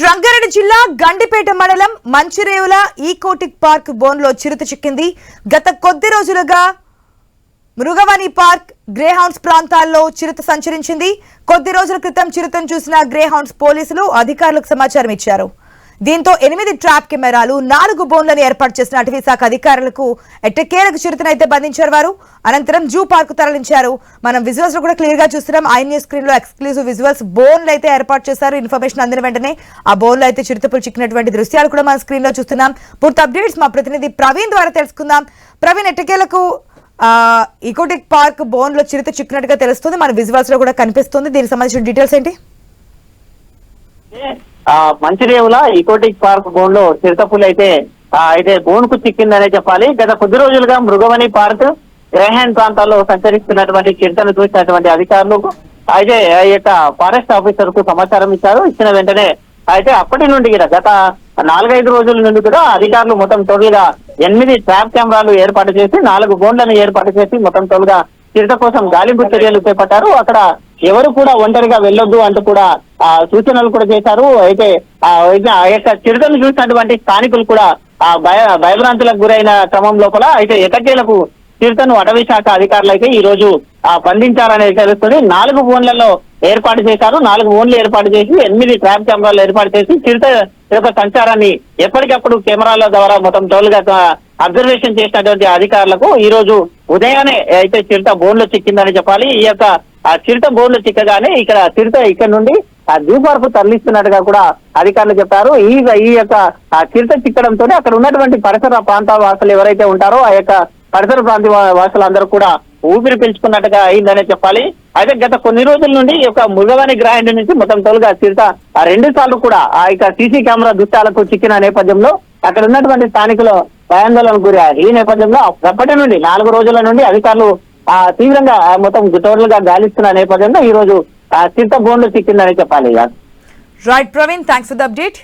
రంగారెడ్డి జిల్లా గండిపేట మండలం మంచిరేవుల ఈకోటిక్ పార్క్ బోన్లో చిరుత చిక్కింది. గత కొద్ది రోజులుగా మృగవని పార్క్ గ్రేహౌండ్స్ ప్రాంతాల్లో చిరుత సంచరించింది. కొద్ది రోజుల క్రితం చిరుతను చూసిన గ్రేహౌండ్స్ పోలీసులు అధికారులకు సమాచారం ఇచ్చారు. దీంతో 8 ట్రాప్ కెమెరాలు 4 బోన్లను ఏర్పాటు చేసిన అటవీ శాఖ అధికారులకు ఎట్టకేలకు చిరుతనైతే బంధించారు. వారు అనంతరం జూ పార్క్ తరలించారు. మనం విజువల్స్ లో కూడా క్లియర్ గా చూస్తున్నాం. ఐన్యూస్ స్క్రీన్ లో ఎక్స్క్లూజివ్ విజువల్స్ బోన్లు అయితే ఏర్పాటు చేశారు. ఇన్ఫర్మేషన్ అందిన వెంటనే ఆ బోన్లు అయితే చిరుతపులు చిక్కినటువంటి దృశ్యాలు కూడా మన స్క్రీన్ లో చూస్తున్నాం. పూర్తి అప్డేట్స్ మా ప్రతినిధి ప్రవీణ్ ద్వారా తెలుసుకుందాం. ప్రవీణ్, ఎట్టకేలకు ఈకోటిక్ పార్క్ బోన్ లో చిరుత చిక్కినట్టుగా తెలుస్తుంది. మన విజువల్స్ లో కూడా కనిపిస్తుంది. దీనికి సంబంధించిన డీటెయిల్స్ ఏంటి? మంచిరేవుల ఈకోటిక్ పార్క్ బోన్ లో చిరుతపులి అయితే బోన్ కు చిక్కిందనే చెప్పాలి. గత కొద్ది రోజులుగా మృగవని పార్క్ గ్రేహ్యాండ్ ప్రాంతాల్లో సంచరిస్తున్నటువంటి చిరుతను చూసినటువంటి అధికారులకు అయితే ఈ యొక్క ఫారెస్ట్ ఆఫీసర్ కు సమాచారం ఇచ్చారు. ఇచ్చిన వెంటనే అయితే అప్పటి నుండి కూడా గత 4-5 రోజుల నుండి కూడా అధికారులు మొత్తం టోటల్ గా 8 ట్రాప్ కెమెరాలు ఏర్పాటు చేసి 4 బోన్లను ఏర్పాటు చేసి మొత్తం టోటల్ గా చిరుత కోసం గాలింపు చర్యలు చేపట్టారు. అక్కడ ఎవరు కూడా ఒంటరిగా వెళ్ళొద్దు అంటూ కూడా సూచనలు కూడా చేశారు. అయితే ఆ యొక్క చిరుతను చూసినటువంటి స్థానికులు కూడా భయభ్రాంతులకు గురైన క్రమం లోపల అయితే ఎటకేలకు చిరుతను అటవీ శాఖ అధికారులు అయితే ఈ రోజు బంధించారనేది తెలుస్తుంది. 4 బోన్లలో ఏర్పాటు చేశారు. 4 బోన్లు ఏర్పాటు చేసి 8 ట్రాప్ కెమెరాలు ఏర్పాటు చేసి చిరుత యొక్క సంచారాన్ని ఎప్పటికప్పుడు కెమెరాల ద్వారా మొత్తం టోల్గా అబ్జర్వేషన్ చేసినటువంటి అధికారులకు ఈ రోజు ఉదయాన్నే అయితే చిరుత బోన్లో చిక్కిందని చెప్పాలి. ఈ యొక్క చిరుత బోన్లో చిక్కగానే చిరుత ఇక్కడ నుండి జూ పార్క్ తరలిస్తున్నట్టుగా కూడా అధికారులు చెప్పారు. ఈ యొక్క చిరుత చిక్కడంతో అక్కడ ఉన్నటువంటి పరిసర ప్రాంత వాసులు ఎవరైతే ఉంటారో ఆ యొక్క పరిసర ప్రాంత వాసులందరూ కూడా ఊపిరి పీల్చుకున్నట్టుగా అయిందనే చెప్పాలి. అయితే గత కొన్ని రోజుల నుండి ఈ యొక్క మృగవని గ్రాండ్ నుంచి మొత్తం తొలుగా చిరుత 2 సార్లు కూడా ఆ యొక్క సీసీ కెమెరా దృశ్యాలకు చిక్కిన నేపథ్యంలో అక్కడ ఉన్నటువంటి స్థానికులు భయాందోళనకు గురయ్యారు. ఈ నేపథ్యంలో అప్పటి నుండి 4 రోజుల నుండి అధికారులు తీవ్రంగా మొత్తం టోటల్ గా గాలిస్తున్న నేపథ్యంలో ఈ రోజు చిరుత బోన్లో చిక్కిందని చెప్పాలి. Right Praveen, thanks for the update.